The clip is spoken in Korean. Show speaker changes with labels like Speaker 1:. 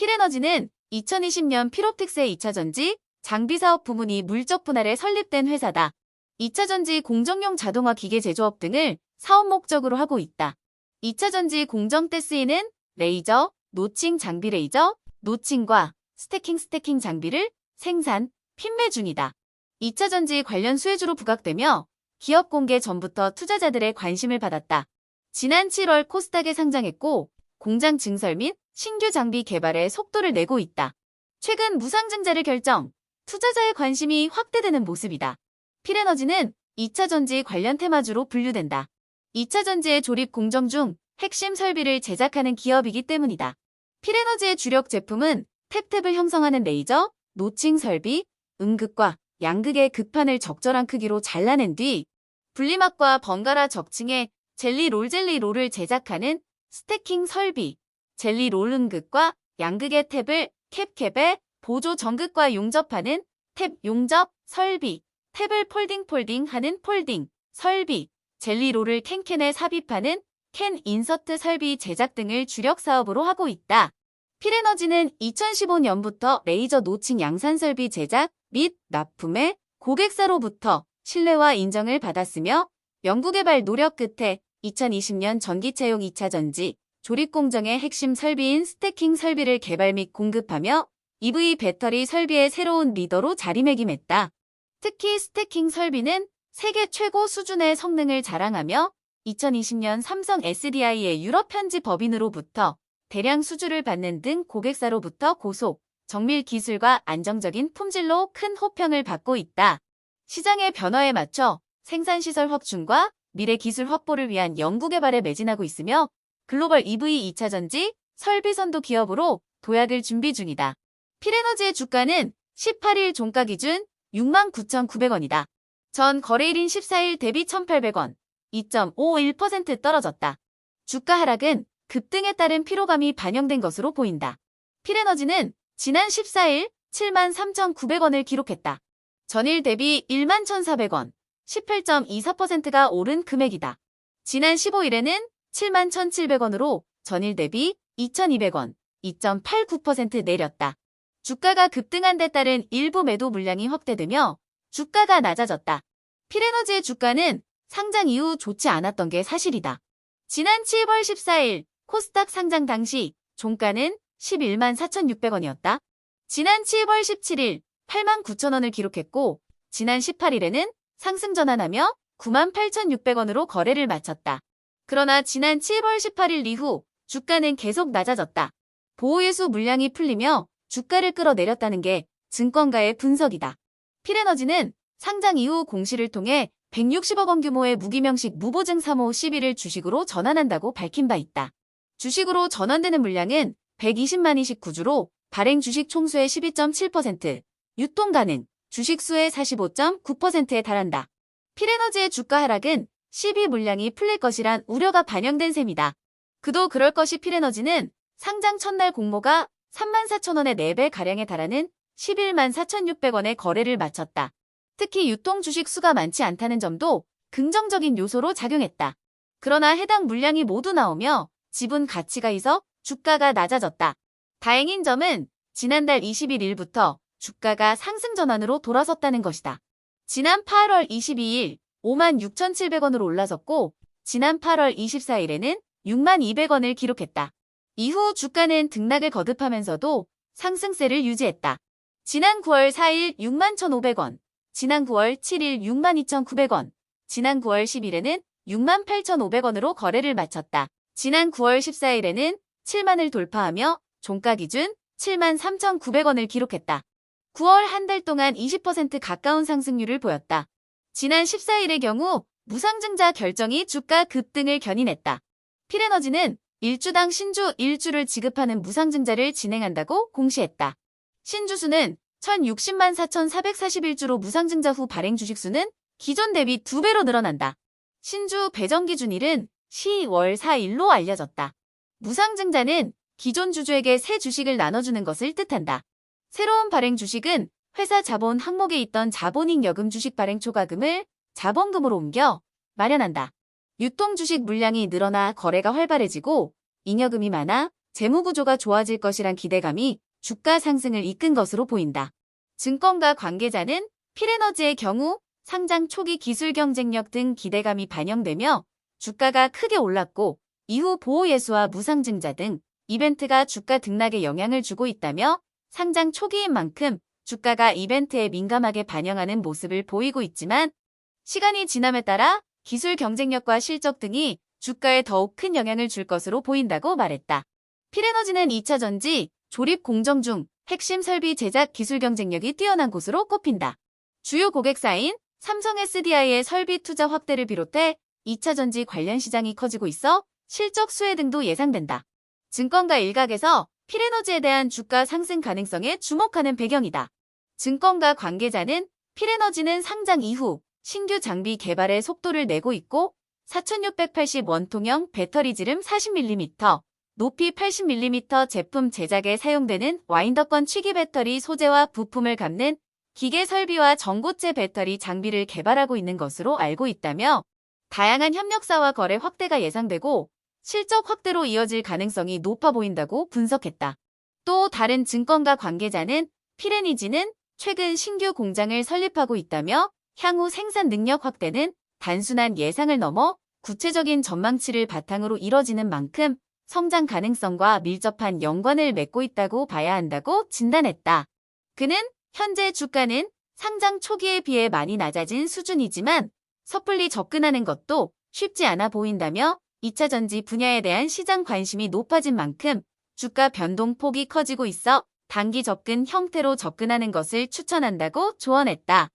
Speaker 1: 필에너지는 2020년 필옵틱스의 2차전지 장비사업 부문이 물적 분할에 설립된 회사다. 2차전지 공정용 자동화 기계 제조업 등을 사업 목적으로 하고 있다. 2차전지 공정 때 쓰이는 레이저, 노칭 장비 레이저, 노칭과 스태킹 장비를 생산, 판매 중이다. 2차전지 관련 수혜주로 부각되며 기업 공개 전부터 투자자들의 관심을 받았다. 지난 7월 코스닥에 상장했고 공장 증설 및 신규 장비 개발에 속도를 내고 있다. 최근 무상증자를 결정, 투자자의 관심이 확대되는 모습이다. 필에너지는 2차전지 관련 테마주로 분류된다. 2차전지의 조립 공정 중 핵심 설비를 제작하는 기업이기 때문이다. 필에너지의 주력 제품은 탭을 형성하는 레이저, 노칭 설비, 음극과 양극의 극판을 적절한 크기로 잘라낸 뒤 분리막과 번갈아 적층해 젤리 롤을 제작하는 스태킹 설비, 젤리 롤 음극과 양극의 탭을 캡에 보조 전극과 용접하는 탭 용접 설비, 탭을 폴딩하는 폴딩 설비, 젤리 롤을 캔에 삽입하는 캔 인서트 설비 제작 등을 주력 사업으로 하고 있다. 필에너지는 2015년부터 레이저 노칭 양산 설비 제작 및 납품에 고객사로부터 신뢰와 인정을 받았으며 연구개발 노력 끝에 2020년 전기차용 2차전지 조립 공정의 핵심 설비인 스태킹 설비를 개발 및 공급하며 EV 배터리 설비의 새로운 리더로 자리매김했다. 특히 스태킹 설비는 세계 최고 수준의 성능을 자랑하며 2020년 삼성 SDI의 유럽 현지 법인으로부터 대량 수주를 받는 등 고객사로부터 고속, 정밀 기술과 안정적인 품질로 큰 호평을 받고 있다. 시장의 변화에 맞춰 생산시설 확충과 미래 기술 확보를 위한 연구개발에 매진하고 있으며 글로벌 EV 2차전지 설비 선도 기업으로 도약을 준비 중이다. 필에너지의 주가는 18일 종가 기준 69,900원이다. 전 거래일인 14일 대비 1,800원, 2.51% 떨어졌다. 주가 하락은 급등에 따른 피로감이 반영된 것으로 보인다. 필에너지는 지난 14일 73,900원을 기록했다. 전일 대비 11,400원, 18.24%가 오른 금액이다. 지난 15일에는 71,700원으로 전일 대비 2,200원, 2.89% 내렸다. 주가가 급등한 데 따른 일부 매도 물량이 확대되며 주가가 낮아졌다. 필에너지의 주가는 상장 이후 좋지 않았던 게 사실이다. 지난 7월 14일 코스닥 상장 당시 종가는 114,600원이었다. 지난 7월 17일 89,000원을 기록했고 지난 18일에는 상승 전환하며 98,600원으로 거래를 마쳤다. 그러나 지난 7월 18일 이후 주가는 계속 낮아졌다. 보호예수 물량이 풀리며 주가를 끌어내렸다는 게 증권가의 분석이다. 필에너지는 상장 이후 공시를 통해 160억 원 규모의 무기명식 무보증 3호 11을 주식으로 전환한다고 밝힌 바 있다. 주식으로 전환되는 물량은 120만이씩 구주로 발행 주식 총수의 12.7%, 유통 가능 주식 수의 45.9%에 달한다. 필에너지의 주가 하락은 12 물량이 풀릴 것이란 우려가 반영된 셈이다. 그도 그럴 것이 필에너지는 상장 첫날 공모가 34,000원의 4배가량에 달하는 114,600원의 거래를 마쳤다. 특히 유통 주식 수가 많지 않다는 점도 긍정적인 요소로 작용했다. 그러나 해당 물량이 모두 나오며 지분 가치가 있어 주가가 낮아졌다. 다행인 점은 지난달 21일부터 주가가 상승 전환으로 돌아섰다는 것이다. 지난 8월 22일 56,700원으로 올라섰고 지난 8월 24일에는 62,200원을 기록했다. 이후 주가는 등락을 거듭하면서도 상승세를 유지했다. 지난 9월 4일 61,500원, 지난 9월 7일 62,900원, 지난 9월 10일에는 68,500원으로 거래를 마쳤다. 지난 9월 14일에는 7만을 돌파하며 종가 기준 73,900원을 기록했다. 9월 한 달 동안 20% 가까운 상승률을 보였다. 지난 14일의 경우 무상증자 결정이 주가 급등을 견인했다. 필에너지는 일주당 신주 1주를 지급하는 무상증자를 진행한다고 공시했다. 신주수는 1,060만 4,441주로 무상증자 후 발행 주식수는 기존 대비 2배로 늘어난다. 신주 배정 기준일은 10월 4일로 알려졌다. 무상증자는 기존 주주에게 새 주식을 나눠주는 것을 뜻한다. 새로운 발행 주식은 회사 자본 항목에 있던 자본잉여금 주식 발행 초과금을 자본금으로 옮겨 마련한다. 유통 주식 물량이 늘어나 거래가 활발해지고 잉여금이 많아 재무구조가 좋아질 것이란 기대감이 주가 상승을 이끈 것으로 보인다. 증권가 관계자는 필에너지의 경우 상장 초기 기술 경쟁력 등 기대감이 반영되며 주가가 크게 올랐고 이후 보호예수와 무상증자 등 이벤트가 주가 등락에 영향을 주고 있다며 상장 초기인 만큼 주가가 이벤트에 민감하게 반영하는 모습을 보이고 있지만 시간이 지남에 따라 기술 경쟁력과 실적 등이 주가에 더욱 큰 영향을 줄 것으로 보인다고 말했다. 필에너지는 2차 전지, 조립 공정 중 핵심 설비 제작 기술 경쟁력이 뛰어난 곳으로 꼽힌다. 주요 고객사인 삼성 SDI의 설비 투자 확대를 비롯해 2차 전지 관련 시장이 커지고 있어 실적 수혜 등도 예상된다. 증권가 일각에서 필에너지에 대한 주가 상승 가능성에 주목하는 배경이다. 증권가 관계자는 필에너지는 상장 이후 신규 장비 개발에 속도를 내고 있고 4680 원통형 배터리 지름 40mm, 높이 80mm 제품 제작에 사용되는 와인더건 취기 배터리 소재와 부품을 갖는 기계 설비와 전고체 배터리 장비를 개발하고 있는 것으로 알고 있다며 다양한 협력사와 거래 확대가 예상되고 실적 확대로 이어질 가능성이 높아 보인다고 분석했다. 또 다른 증권가 관계자는 필에너지는 최근 신규 공장을 설립하고 있다며 향후 생산 능력 확대는 단순한 예상을 넘어 구체적인 전망치를 바탕으로 이뤄지는 만큼 성장 가능성과 밀접한 연관을 맺고 있다고 봐야 한다고 진단했다. 그는 현재 주가는 상장 초기에 비해 많이 낮아진 수준이지만 섣불리 접근하는 것도 쉽지 않아 보인다며 2차 전지 분야에 대한 시장 관심이 높아진 만큼 주가 변동폭이 커지고 있어 단기 접근 형태로 접근하는 것을 추천한다고 조언했다.